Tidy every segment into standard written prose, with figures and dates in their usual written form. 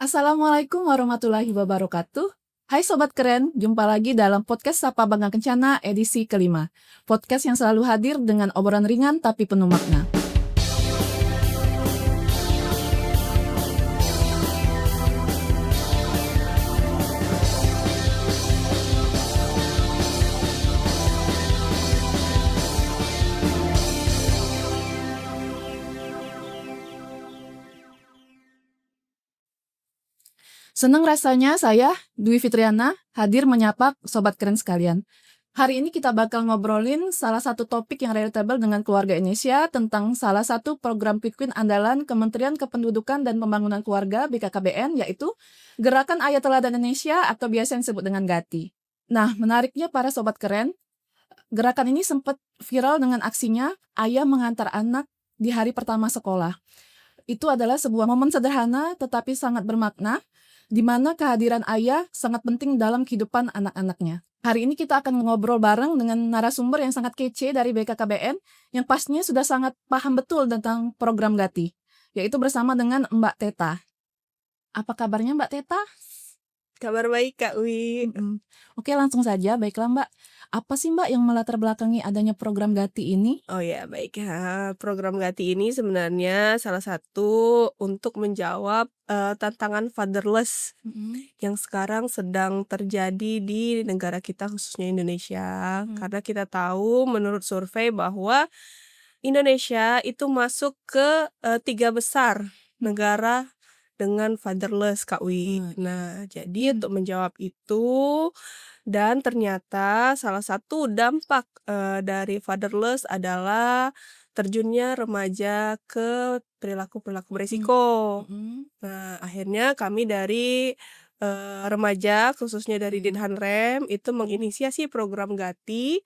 Assalamualaikum warahmatullahi wabarakatuh. Hai Sobat Keren, jumpa lagi dalam podcast Sapa Bangga Kencana edisi kelima. Podcast yang selalu hadir dengan obrolan ringan tapi penuh makna. Senang rasanya saya, Dwi Fitriana, hadir menyapa Sobat Keren sekalian. Hari ini kita bakal ngobrolin salah satu topik yang relatable dengan keluarga Indonesia tentang salah satu program Quick Win andalan Kementerian Kependudukan dan Pembangunan Keluarga BKKBN, yaitu Gerakan Ayah Teladan Indonesia atau biasa disebut dengan GATI. Nah, menariknya para Sobat Keren, gerakan ini sempat viral dengan aksinya ayah mengantar anak di hari pertama sekolah. Itu adalah sebuah momen sederhana tetapi sangat bermakna, di mana kehadiran ayah sangat penting dalam kehidupan anak-anaknya. Hari ini kita akan ngobrol bareng dengan narasumber yang sangat kece dari BKKBN, yang pastinya sudah sangat paham betul tentang program GATI, yaitu bersama dengan Mbak Teta. Apa kabarnya Mbak Teta? Kabar baik Kak Wi. Oke, langsung saja. Baiklah Mbak, apa sih Mbak yang melatar belakangi adanya program GATI ini? Oh ya, baik ya. Program GATI ini sebenarnya salah satu untuk menjawab tantangan fatherless yang sekarang sedang terjadi di negara kita, khususnya Indonesia. Karena kita tahu menurut survei bahwa Indonesia itu masuk ke 3 besar negara dengan fatherless Kak Wi. Nah, jadi untuk menjawab itu, dan ternyata salah satu dampak dari fatherless adalah terjunnya remaja ke perilaku-perilaku beresiko. Nah, akhirnya kami dari remaja, khususnya dari Dinhanrem, itu menginisiasi program GATI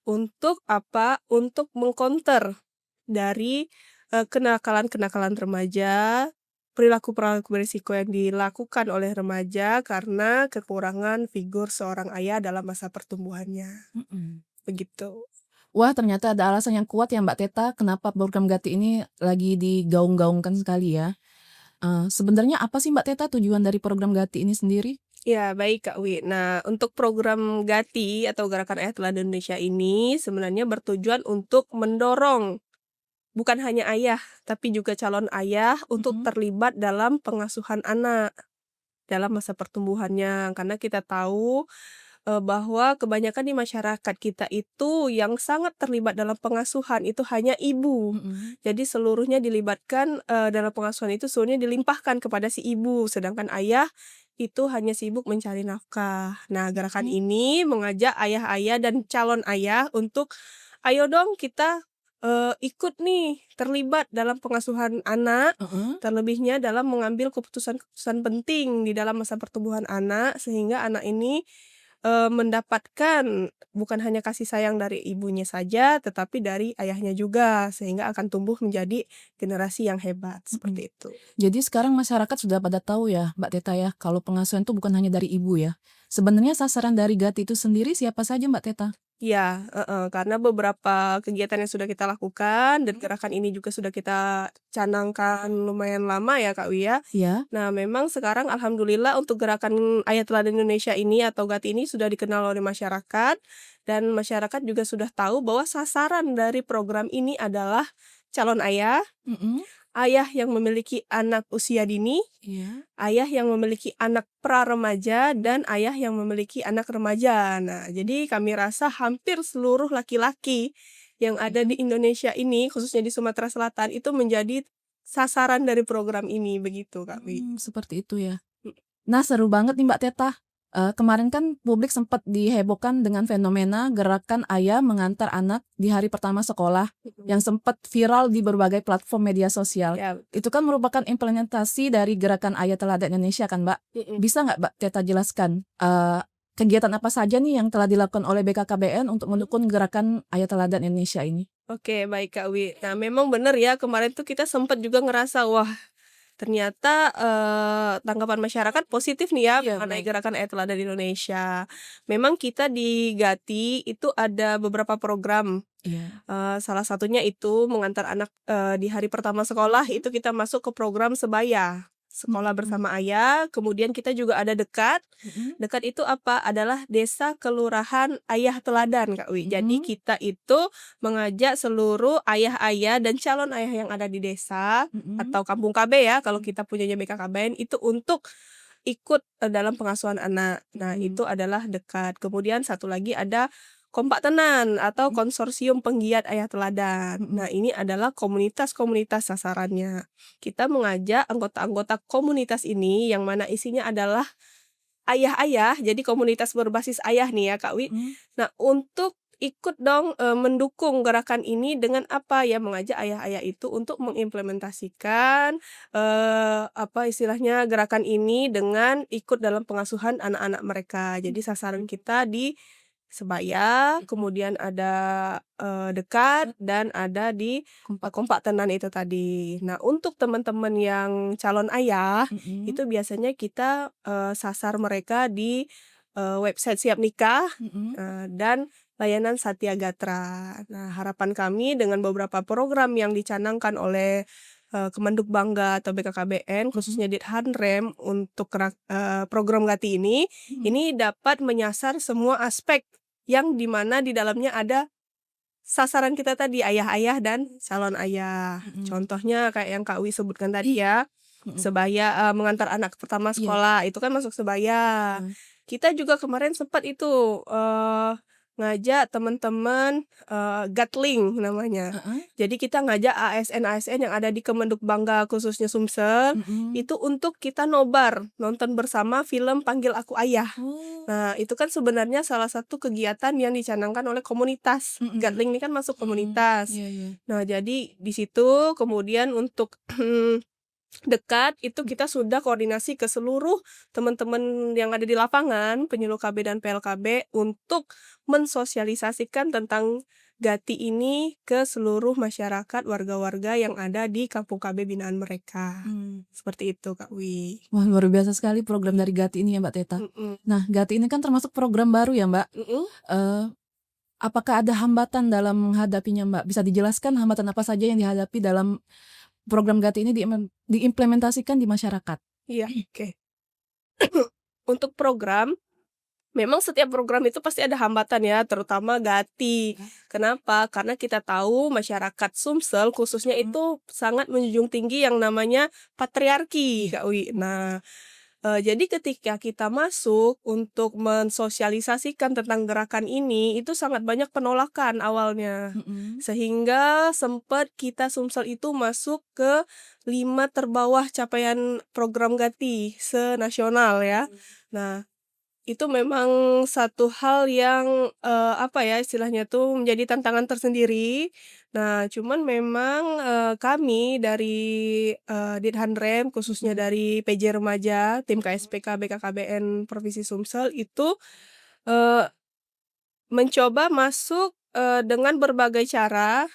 untuk apa? Untuk mengcounter dari kenakalan-kenakalan remaja, perilaku-perilaku beresiko yang dilakukan oleh remaja karena kekurangan figur seorang ayah dalam masa pertumbuhannya. Begitu. Wah, ternyata ada alasan yang kuat ya Mbak Teta, kenapa program GATI ini lagi digaung-gaungkan sekali ya. Sebenarnya apa sih Mbak Teta tujuan dari program GATI ini sendiri? Ya, baik Kak Wi. Nah, untuk program GATI atau Gerakan Ayah Teladan Indonesia ini sebenarnya bertujuan untuk mendorong bukan hanya ayah, tapi juga calon ayah untuk terlibat dalam pengasuhan anak dalam masa pertumbuhannya. Karena kita tahu bahwa kebanyakan di masyarakat kita itu yang sangat terlibat dalam pengasuhan itu hanya ibu. Jadi seluruhnya dilibatkan dalam pengasuhan itu seluruhnya dilimpahkan kepada si ibu, sedangkan ayah itu hanya sibuk mencari nafkah. Nah, gerakan ini mengajak ayah-ayah dan calon ayah untuk, "Ayo dong kita ikut nih terlibat dalam pengasuhan anak, terlebihnya dalam mengambil keputusan-keputusan penting di dalam masa pertumbuhan anak, sehingga anak ini mendapatkan bukan hanya kasih sayang dari ibunya saja, tetapi dari ayahnya juga, sehingga akan tumbuh menjadi generasi yang hebat." Seperti itu. Jadi sekarang masyarakat sudah pada tahu ya Mbak Teta ya, kalau pengasuhan itu bukan hanya dari ibu ya. Sebenarnya sasaran dari GATI itu sendiri siapa saja Mbak Teta? Iya, karena beberapa kegiatan yang sudah kita lakukan dan gerakan ini juga sudah kita canangkan lumayan lama ya Kak Wi ya. Ya. Nah, memang sekarang alhamdulillah untuk Gerakan Ayah Teladan Indonesia ini atau GATI ini sudah dikenal oleh masyarakat, dan masyarakat juga sudah tahu bahwa sasaran dari program ini adalah calon ayah, ayah yang memiliki anak usia dini, Iya. ayah yang memiliki anak pra-remaja, dan ayah yang memiliki anak remaja. Nah, jadi kami rasa hampir seluruh laki-laki yang ada di Indonesia ini, khususnya di Sumatera Selatan, itu menjadi sasaran dari program ini, begitu Kak Wi. Seperti itu ya. Nah, seru banget nih Mbak Teta. Kemarin kan publik sempat dihebohkan dengan fenomena gerakan ayah mengantar anak di hari pertama sekolah yang sempat viral di berbagai platform media sosial. Ya, Itu kan merupakan implementasi dari Gerakan Ayah Teladan Indonesia kan Mbak? Bisa nggak Mbak Teta jelaskan kegiatan apa saja nih yang telah dilakukan oleh BKKBN untuk mendukung Gerakan Ayah Teladan Indonesia ini? Oke, baik Kak Wi. Nah, memang benar ya, kemarin tuh kita sempat juga ngerasa, wah ternyata tanggapan masyarakat positif nih ya mengenai Gerakan Ayah Teladan Indonesia. Memang kita di GATI itu ada beberapa program. Salah satunya itu mengantar anak di hari pertama sekolah, itu kita masuk ke program Sebaya. Sekolah Mhm. Bersama Ayah, kemudian kita juga ada Dekat. Mhm. Dekat itu apa? Adalah Desa Kelurahan Ayah Teladan, Kak Wi. Jadi Mhm. kita itu mengajak seluruh ayah-ayah dan calon ayah yang ada di desa Mhm. atau kampung KB ya, kalau Mhm. kita punyanya BKKBN itu untuk ikut, dalam pengasuhan anak. Nah, Mhm. itu adalah Dekat. Kemudian satu lagi ada Kompak Tenan atau Mhm. Konsorsium Penggiat Ayah Teladan. Nah, Mhm. ini adalah komunitas-komunitas sasarannya. Kita mengajak anggota-anggota komunitas ini yang mana isinya adalah ayah-ayah, jadi komunitas berbasis ayah nih ya, Kak Wi. Mhm. Nah, untuk ikut dong, mendukung gerakan ini dengan apa, ya mengajak ayah-ayah itu untuk mengimplementasikan, apa istilahnya, gerakan ini dengan ikut dalam pengasuhan anak-anak mereka. Jadi sasaran Mhm. kita di Sebaya, Mhm. kemudian ada, Dekat, dan ada di, Kompak. Kompak Tenan itu tadi. Nah, untuk teman-teman yang calon ayah, Mhm. itu biasanya kita, sasar mereka di, website Siap Nikah, Mhm. dan layanan Satya Gatra. Nah, harapan kami dengan beberapa program yang dicanangkan oleh, Kemenduk Bangga atau BKKBN, Mhm. khususnya Dithanrem untuk program Gati Mhm. ini dapat menyasar semua aspek yang di mana di dalamnya ada sasaran kita tadi, ayah-ayah dan calon ayah. Mhm. Contohnya kayak yang Kak Wi sebutkan tadi ya, Mhm. sebaya, mengantar anak pertama Iya. sekolah, itu kan masuk sebaya. Heeh. Kita juga kemarin sempat itu, ngajak teman-teman, Gathling namanya. Heeh. Jadi kita ngajak ASN-ASN yang ada di Kemenduk Bangga khususnya Sumsel, Mhm. itu untuk kita nobar, nonton bersama film Panggil Aku Ayah. Oh. Nah, itu kan sebenarnya salah satu kegiatan yang dicanangkan oleh komunitas. Mhm. Gatling ini kan masuk Mhm. komunitas. Iya, iya. Nah, jadi di situ kemudian untuk Dekat itu kita sudah koordinasi ke seluruh teman-teman yang ada di lapangan, penyuluh KB dan PLKB untuk mensosialisasikan tentang Gati ini ke seluruh masyarakat warga-warga yang ada di kampung KB binaan mereka. Mmm. Seperti itu, Kak Wi. Wah, luar biasa sekali program dari Gati ini ya, Mbak Teta. Mhm. Nah, Gati ini kan termasuk program baru ya, Mbak. Mhm. Apakah ada hambatan dalam menghadapinya, Mbak? Bisa dijelaskan hambatan apa saja yang dihadapi dalam program Gati ini diimplementasikan di masyarakat? Iya, oke. Untuk program, memang setiap program itu pasti ada hambatan ya, terutama Gati. Kenapa? Karena kita tahu masyarakat Sumsel khususnya Mhm. itu sangat menjunjung tinggi yang namanya patriarki, Iya. Kak Wi. Nah, jadi ketika kita masuk untuk mensosialisasikan tentang gerakan ini, itu sangat banyak penolakan awalnya. Mhm. Sehingga sempat kita Sumsel itu masuk ke 5 terbawah capaian program Gati senasional ya. Nah, itu memang satu hal yang, apa ya istilahnya tuh menjadi tantangan tersendiri. Nah, cuman memang, kami dari, Dithanrem khususnya Mhm. dari PJ Remaja, tim Mhm. KSPK BKKBN Provinsi Sumsel itu, eee, mencoba masuk, dengan berbagai cara,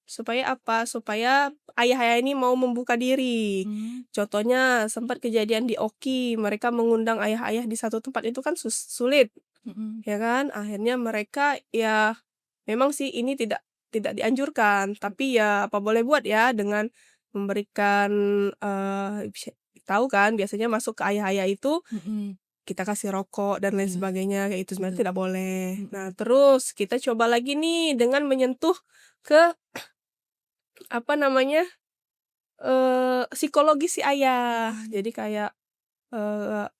supaya apa, supaya ayah-ayah ini mau membuka diri. Mmm. Contohnya sempat kejadian di Oki, mereka mengundang ayah-ayah di satu tempat itu kan sulit, Mhm. ya kan. Akhirnya mereka ya memang sih ini tidak tidak dianjurkan, tapi ya apa boleh buat ya dengan memberikan, tahu kan biasanya masuk ke ayah-ayah itu Mhm. kita kasih rokok dan lain Iya, sebagainya, kayak itu sebenarnya betul. tidak boleh. Nah, Mhm. terus kita coba lagi nih dengan menyentuh ke, apa namanya, psikologis si ayah. Mmm. Jadi kayak,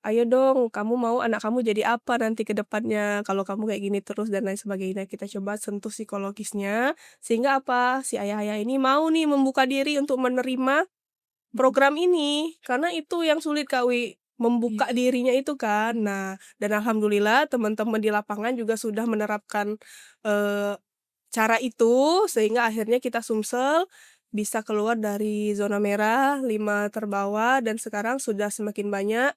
"Ayo dong kamu mau anak kamu jadi apa nanti ke depannya, kalau kamu kayak gini terus," dan lain sebagainya. Kita coba sentuh psikologisnya, sehingga apa, si ayah-ayah ini mau nih membuka diri untuk menerima Mhm. program ini, karena itu yang sulit, Kak Wi, Iya. membuka dirinya itu kan. Mhm. Nah, dan alhamdulillah teman-teman di lapangan juga sudah menerapkan, eee, cara itu, sehingga akhirnya kita Sumsel bisa keluar dari zona merah 5 terbawah dan sekarang sudah semakin banyak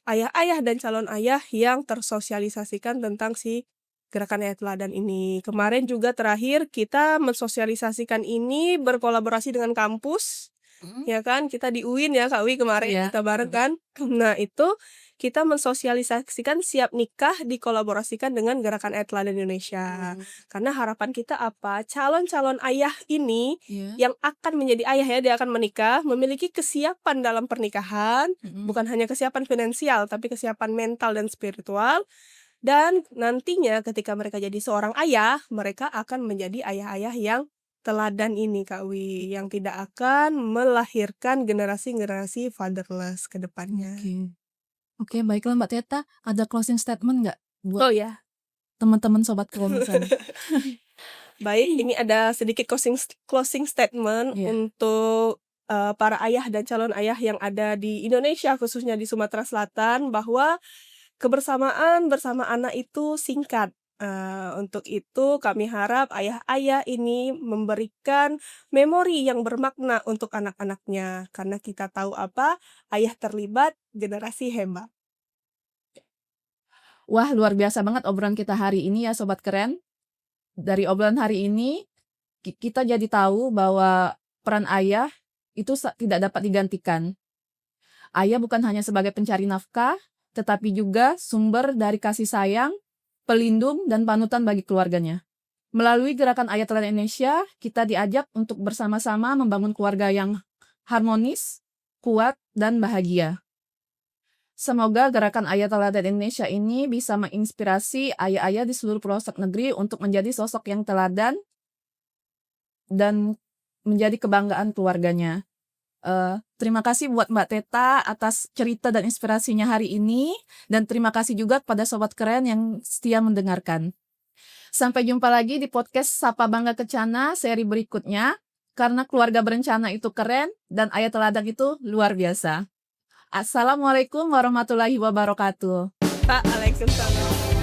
ayah-ayah dan calon ayah yang tersosialisasikan tentang si gerakan Ayah Teladan ini. Kemarin juga terakhir kita mensosialisasikan ini berkolaborasi dengan kampus. Mhm. ya kan? Kita di UIN ya Kak Wi kemarin Iya, kita bareng kan. Nah itu kita mensosialisasikan siap nikah dikolaborasikan dengan Gerakan Ayah Teladan Indonesia. mmm, Karena harapan kita apa? Calon-calon ayah ini iya, yang akan menjadi ayah ya, dia akan menikah, memiliki kesiapan dalam pernikahan, mhm. bukan hanya kesiapan finansial, tapi kesiapan mental dan spiritual. Dan nantinya ketika mereka jadi seorang ayah, mereka akan menjadi ayah-ayah yang teladan ini Kak Wi, yang tidak akan melahirkan generasi-generasi fatherless ke depannya. Oke. Oke, baiklah Mbak Teta, ada closing statement nggak buat Oh ya, teman-teman sobat Keromusan? baik ini ada sedikit closing statement Iya. untuk, para ayah dan calon ayah yang ada di Indonesia, khususnya di Sumatera Selatan, bahwa kebersamaan bersama anak itu singkat. Untuk itu kami harap ayah-ayah ini memberikan memori yang bermakna untuk anak-anaknya, karena kita tahu apa, ayah terlibat, generasi hebat. Wah, luar biasa banget obrolan kita hari ini ya Sobat Keren. Dari obrolan hari ini, kita jadi tahu bahwa peran ayah itu tidak dapat digantikan. Ayah bukan hanya sebagai pencari nafkah, tetapi juga sumber dari kasih sayang, pelindung, dan panutan bagi keluarganya. Melalui Gerakan Ayah Teladan Indonesia, kita diajak untuk bersama-sama membangun keluarga yang harmonis, kuat, dan bahagia. Semoga Gerakan Ayah Teladan Indonesia ini bisa menginspirasi ayah-ayah di seluruh pelosok negeri untuk menjadi sosok yang teladan dan menjadi kebanggaan keluarganya. Terima kasih buat Mbak Teta atas cerita dan inspirasinya hari ini, dan terima kasih juga kepada Sobat Keren yang setia mendengarkan. Sampai jumpa lagi di podcast Sapa Bangga Kencana seri berikutnya, karena keluarga berencana itu keren dan ayah teladan itu luar biasa. Assalamualaikum warahmatullahi wabarakatuh. Waalaikumsalam.